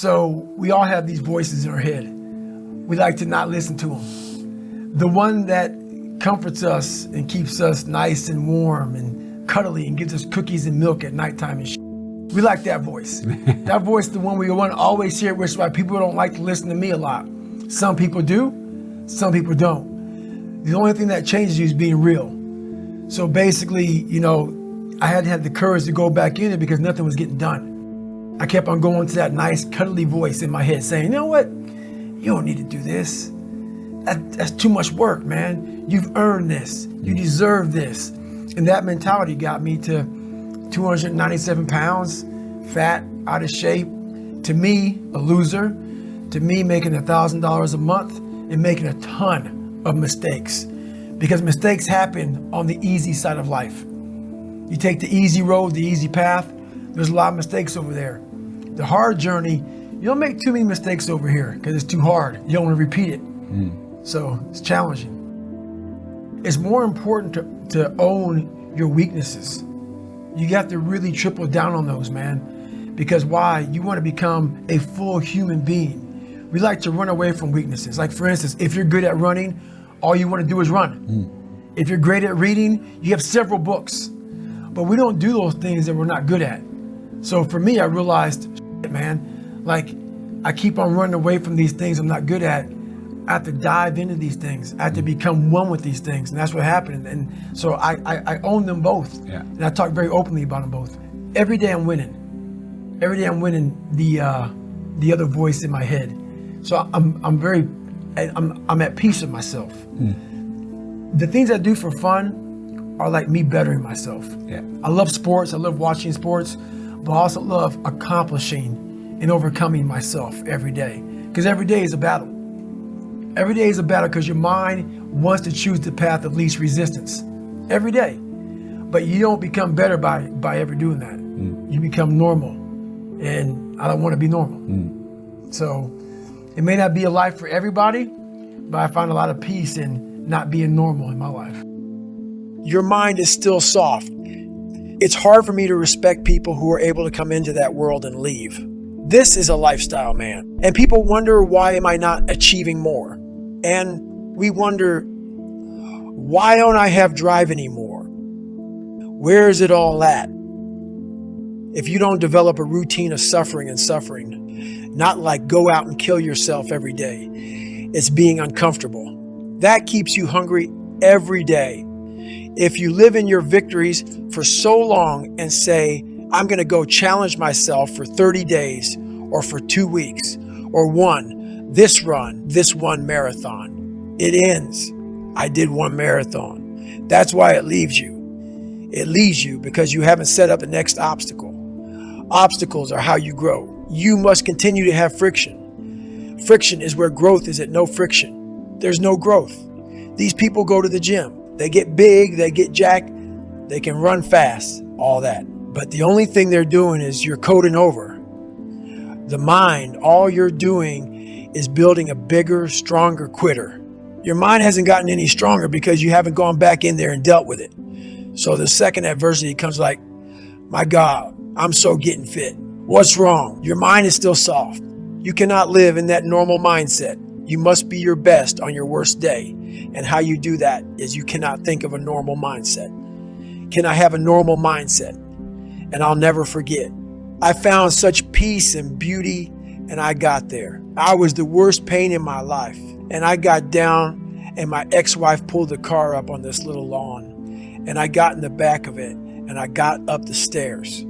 So we all have these voices in our head. We like to not listen to them. The one that comforts us and keeps us nice and warm and cuddly and gives us cookies and milk at nighttime and we like that voice. That voice, the one we want to always hear, which is why people don't like to listen to me a lot. Some people do, some people don't. The only thing that changes you is being real. So basically, you know, I had to have the courage to go back in it because nothing was getting done. I kept on going to that nice cuddly voice in my head saying, you know what? You don't need to do this. That's too much work, man. You've earned this. You deserve this. And that mentality got me to 297 pounds, fat, out of shape. To me, a loser. To me, making $1,000 a month and making a ton of mistakes. Because mistakes happen on the easy side of life. You take the easy road, the easy path, there's a lot of mistakes over there. The hard journey, you don't make too many mistakes over here because it's too hard. You don't want to repeat it. So it's challenging. It's more important to own your weaknesses. You have to really triple down on those, man. Because why? You want to become a full human being. We like to run away from weaknesses. Like for instance, if you're good at running, all you want to do is run. If you're great at reading, you have several books. But we don't do those things that we're not good at. So for me, I realized, man, like I keep on running away from these things I'm not good at. I have to dive into these things. I have to become one with these things. And that's what happened. And so I own them both. Yeah. And I talk very openly about them both. Every day I'm winning. Every day I'm winning the other voice in my head. So I'm at peace with myself. The things I do for fun are like me bettering myself. Yeah. I love sports. I love watching sports, but I also love accomplishing and overcoming myself every day. Because every day is a battle. Every day is a battle because your mind wants to choose the path of least resistance every day. But you don't become better by ever doing that. You become normal. And I don't want to be normal. So it may not be a life for everybody, but I find a lot of peace in not being normal in my life. Your mind is still soft. It's hard for me to respect people who are able to come into that world and leave. This is a lifestyle, man. And people wonder, why am I not achieving more? And we wonder, why don't I have drive anymore? Where is it all at? If you don't develop a routine of suffering, not like go out and kill yourself every day, it's being uncomfortable. That keeps you hungry every day. If you live in your victories for so long and say, I'm going to go challenge myself for 30 days or for 2 weeks or this one marathon. It ends. I did one marathon. That's why it leaves you. It leaves you because you haven't set up the next obstacle. Obstacles are how you grow. You must continue to have friction. Friction is where growth is at no friction. There's no growth. These people go to the gym. They get big, they get jacked, they can run fast, all that. But the only thing they're doing is you're coding over. The mind, all you're doing is building a bigger, stronger quitter. Your mind hasn't gotten any stronger because you haven't gone back in there and dealt with it. So the second adversity comes like, my God, I'm so getting fit. What's wrong? Your mind is still soft. You cannot live in that normal mindset. You must be your best on your worst day. And how you do that is you cannot think of a normal mindset. Can I have a normal mindset? And I'll never forget. I found such peace and beauty, and I got there. I was the worst pain in my life. And I got down, and my ex-wife pulled the car up on this little lawn. And I got in the back of it, and I got up the stairs.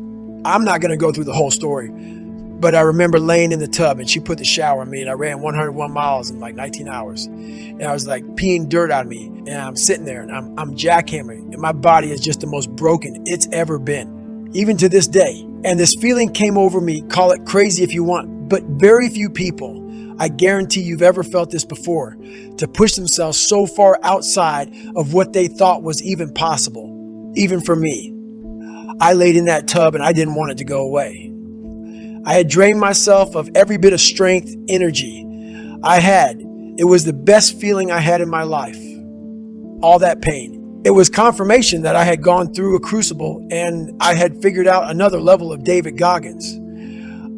I'm not going to go through the whole story, but I remember laying in the tub, and she put the shower on me, and I ran 101 miles in like 19 hours. And I was like peeing dirt out of me, and I'm sitting there, and I'm jackhammering, and my body is just the most broken it's ever been, even to this day. And this feeling came over me, call it crazy if you want, but very few people, I guarantee you've ever felt this before, to push themselves so far outside of what they thought was even possible, even for me. I laid in that tub and I didn't want it to go away. I had drained myself of every bit of strength, energy I had. It was the best feeling I had in my life. All that pain. It was confirmation that I had gone through a crucible and I had figured out another level of David Goggins.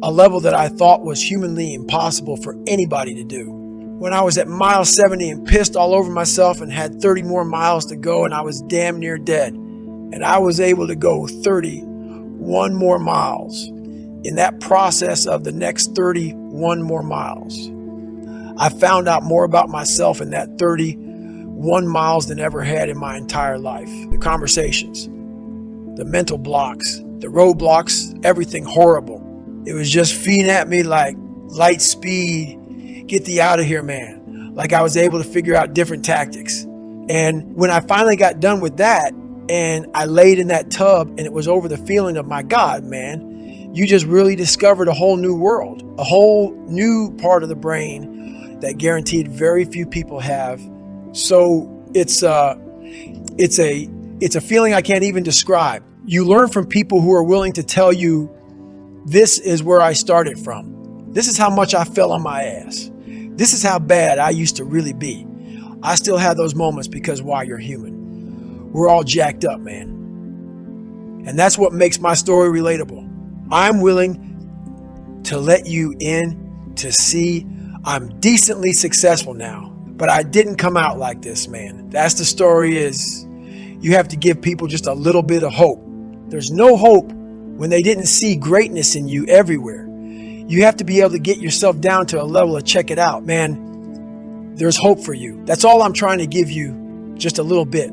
a level that I thought was humanly impossible for anybody to do. When I was at mile 70 and pissed all over myself and had 30 more miles to go and I was damn near dead, and I was able to go 31 more miles. In that process of the next 31 more miles, I found out more about myself in that 31 miles than ever had in my entire life. The conversations, the mental blocks, the roadblocks, everything horrible. It was just feeding at me like light speed, get thee out of here, man. Like I was able to figure out different tactics. And when I finally got done with that and I laid in that tub and it was over the feeling of, my God, man, you just really discovered a whole new world, a whole new part of the brain that guaranteed very few people have. So it's a feeling I can't even describe. You learn from people who are willing to tell you, this is where I started from. This is how much I fell on my ass. This is how bad I used to really be. I still have those moments because why? You're human. We're all jacked up, man. And that's what makes my story relatable. I'm willing to let you in to see I'm decently successful now, but I didn't come out like this, man. That's the story. Is you have to give people just a little bit of hope. There's no hope when they didn't see greatness in you everywhere. You have to be able to get yourself down to a level of check it out, man. There's hope for you. That's all I'm trying to give you, just a little bit.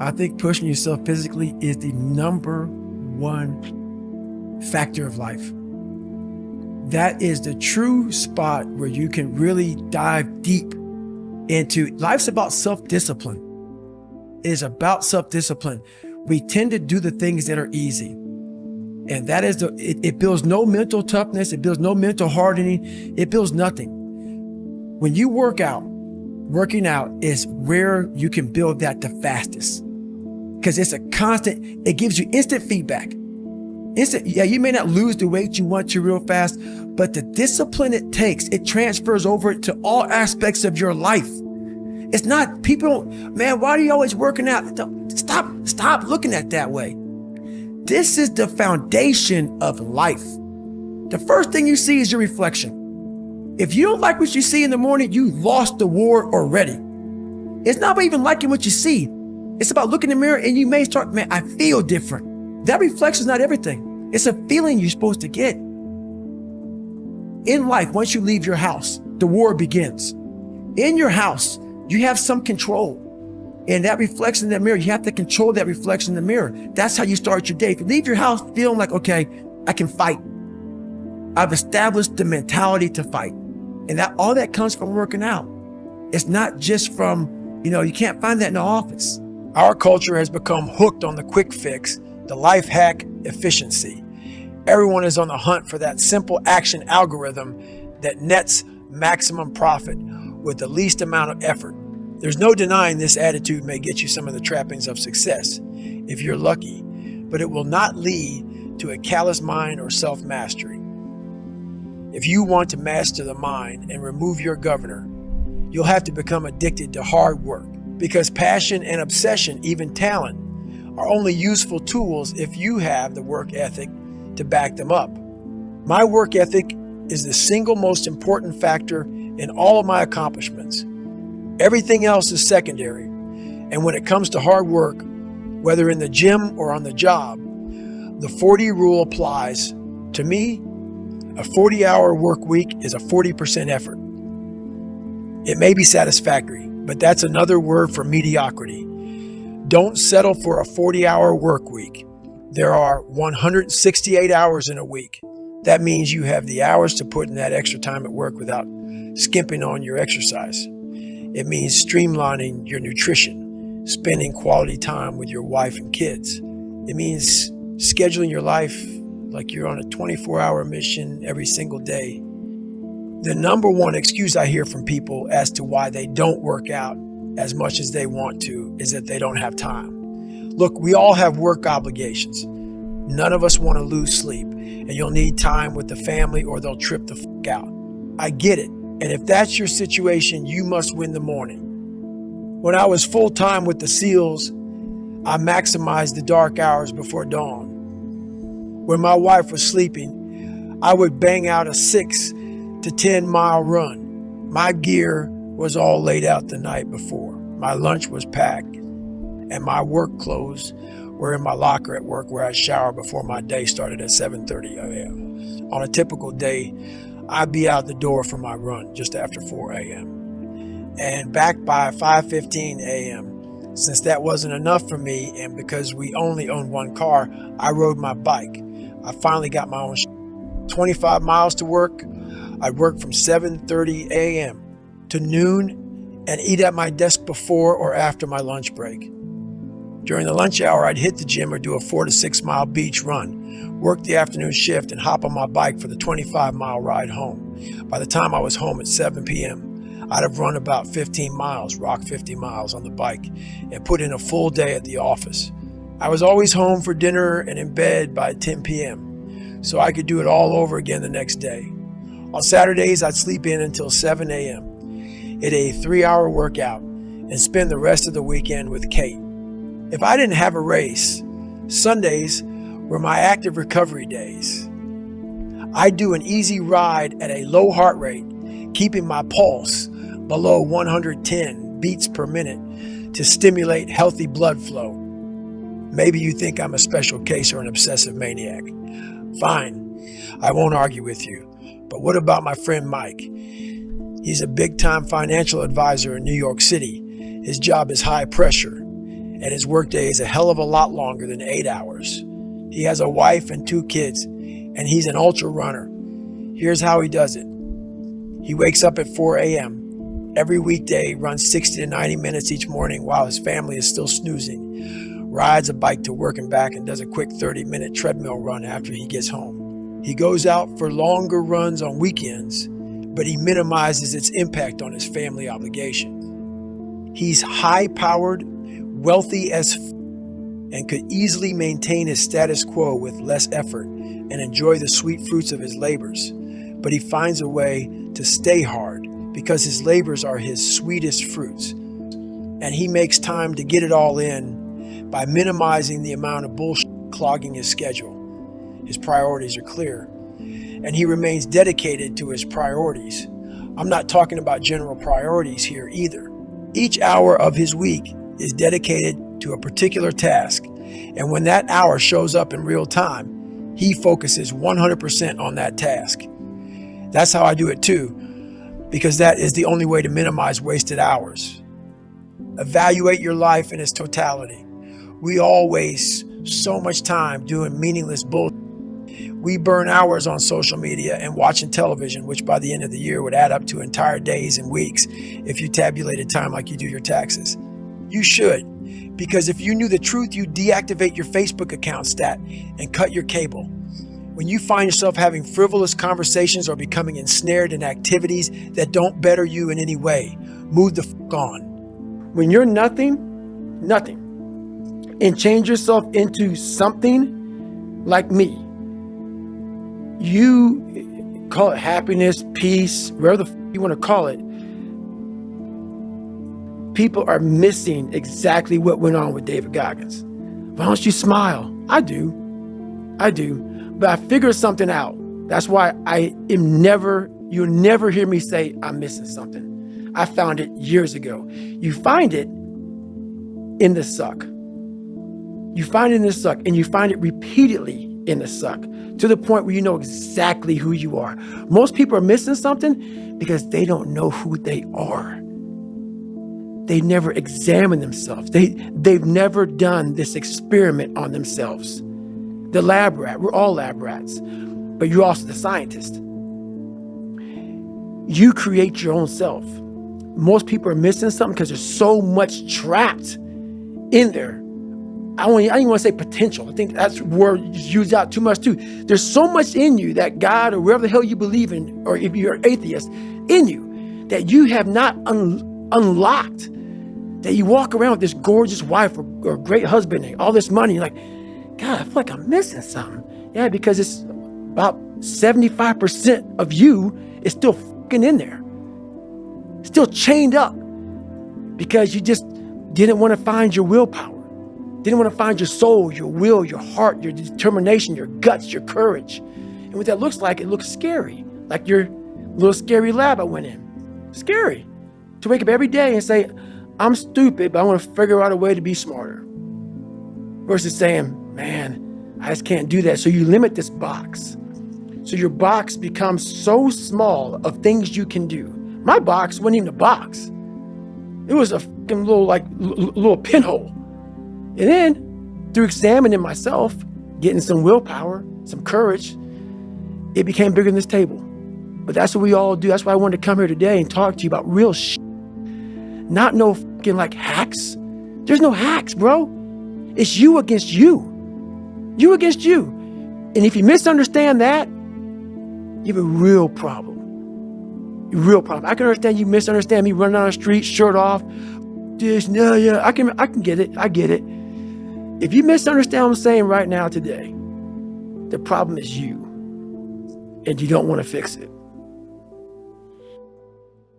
I think pushing yourself physically is the number one factor of life. That is the true spot where you can really dive deep into. Life's about self-discipline. It is about self-discipline. We tend to do the things that are easy. And that is it builds no mental toughness. It builds no mental hardening. It builds nothing. When you working out is where you can build that the fastest. Because it's a constant, it gives you instant feedback. Yeah, you may not lose the weight you want to real fast, but the discipline it takes, it transfers over to all aspects of your life. It's not, people don't, man, why are you always working out? Stop looking at it that way. This is the foundation of life. The first thing you see is your reflection. If you don't like what you see in the morning, you lost the war already. It's not about even liking what you see. It's about looking in the mirror and you may start, man, I feel different. That reflection is not everything. It's a feeling you're supposed to get. In life, once you leave your house, the war begins. In your house, you have some control. And that reflection in the mirror, you have to control that reflection in the mirror. That's how you start your day. If you leave your house feeling like, okay, I can fight. I've established the mentality to fight. And that all that comes from working out. It's not just from, you can't find that in the office. Our culture has become hooked on the quick fix, the life hack efficiency. Everyone is on the hunt for that simple action algorithm that nets maximum profit with the least amount of effort. There's no denying this attitude may get you some of the trappings of success if you're lucky, but it will not lead to a callous mind or self-mastery. If you want to master the mind and remove your governor, you'll have to become addicted to hard work, because passion and obsession, even talent, are only useful tools if you have the work ethic to back them up. My work ethic is the single most important factor in all of my accomplishments. Everything else is secondary. And when it comes to hard work, whether in the gym or on the job, the 40 rule applies. To me, a 40-hour work week is a 40% effort. It may be satisfactory, but that's another word for mediocrity. Don't settle for a 40-hour work week. There are 168 hours in a week. That means you have the hours to put in that extra time at work without skimping on your exercise. It means streamlining your nutrition, spending quality time with your wife and kids. It means scheduling your life like you're on a 24-hour mission every single day. The number one excuse I hear from people as to why they don't work out as much as they want to is that they don't have time. Look, we all have work obligations. None of us want to lose sleep, and you'll need time with the family or they'll trip the fuck out. I get it. And if that's your situation, you must win the morning. When I was full-time with the SEALs, I maximized the dark hours before dawn. When my wife was sleeping, I would bang out a 6 to 10 mile run. My gear was all laid out the night before. My lunch was packed, and my work clothes were in my locker at work, where I shower before my day started at 7:30 a.m. On a typical day, I'd be out the door for my run just after 4 a.m. and back by 5:15 a.m. Since that wasn't enough for me, and because we only owned one car, I rode my bike. I finally got my own 25 miles to work. I'd work from 7:30 a.m. to noon and eat at my desk before or after my lunch break. During the lunch hour, I'd hit the gym or do a 4 to 6 mile beach run, work the afternoon shift, and hop on my bike for the 25-mile ride home. By the time I was home at 7 p.m., I'd have run about 15 miles, rocked 50 miles on the bike, and put in a full day at the office. I was always home for dinner and in bed by 10 p.m., so I could do it all over again the next day. On Saturdays, I'd sleep in until 7 a.m., hit a 3-hour workout, and spend the rest of the weekend with Kate. If I didn't have a race, Sundays were my active recovery days. I'd do an easy ride at a low heart rate, keeping my pulse below 110 beats per minute to stimulate healthy blood flow. Maybe you think I'm a special case or an obsessive maniac. Fine, I won't argue with you. But what about my friend Mike? He's a big-time financial advisor in New York City. His job is high pressure, and his workday is a hell of a lot longer than 8 hours. He has a wife and 2 kids, and he's an ultra runner. Here's how he does it. He wakes up at 4 a.m. every weekday, runs 60 to 90 minutes each morning while his family is still snoozing, rides a bike to work and back, and does a quick 30-minute treadmill run after he gets home. He goes out for longer runs on weekends, but he minimizes its impact on his family obligations. He's high-powered, wealthy as and could easily maintain his status quo with less effort and enjoy the sweet fruits of his labors. But he finds a way to stay hard because his labors are his sweetest fruits. And he makes time to get it all in by minimizing the amount of bullshit clogging his schedule. His priorities are clear, and he remains dedicated to his priorities. I'm not talking about general priorities here either. Each hour of his week is dedicated to a particular task, and when that hour shows up in real time, he focuses 100% on that task. That's how I do it too, because that is the only way to minimize wasted hours. Evaluate your life in its totality. We all waste so much time doing meaningless bullshit. We burn hours on social media and watching television, which by the end of the year would add up to entire days and weeks if you tabulated time like you do your taxes. You should, because if you knew the truth, you'd deactivate your Facebook account stat and cut your cable. When you find yourself having frivolous conversations or becoming ensnared in activities that don't better you in any way, move the fuck on. When you're nothing, and change yourself into something like me, you call it happiness, peace, whatever the you want to call it. People are missing exactly what went on with David Goggins. Why don't you smile? I do. But I figured something out. That's why you'll never hear me say I'm missing something. I found it years ago. You find it in the suck. You find it in the suck, and you find it repeatedly in the suck, to the point where you know exactly who you are. Most people are missing something because they don't know who they are. They never examine themselves. They've never done this experiment on themselves. The lab rat, we're all lab rats, but you're also the scientist. You create your own self. Most people are missing something because there's so much trapped in there. I don't even want to say potential. I think that's word used out too much too. There's so much in you that God or wherever the hell you believe in, or if you're an atheist, in you that you have not unlocked. That you walk around with this gorgeous wife or great husband and all this money. You're like, God, I feel like I'm missing something. Yeah, because it's about 75% of you is still fucking in there. Still chained up because you just didn't want to find your willpower. Didn't want to find your soul, your will, your heart, your determination, your guts, your courage. And what that looks like, it looks scary. Like your little scary lab I went in. Scary. To wake up every day and say, I'm stupid, but I want to figure out a way to be smarter. Versus saying, man, I just can't do that. So you limit this box. So your box becomes so small of things you can do. My box wasn't even a box. It was a fucking little pinhole. And then through examining myself, getting some willpower, some courage, it became bigger than this table. But that's what we all do. That's why I wanted to come here today and talk to you about real shit. Not no fucking like hacks. There's no hacks, bro. It's you against you. You against you. And if you misunderstand that, you have a real problem. A real problem. I can understand you misunderstand me running down the street, shirt off. I can get it. I get it. If you misunderstand what I'm saying right now today, the problem is you. And you don't want to fix it.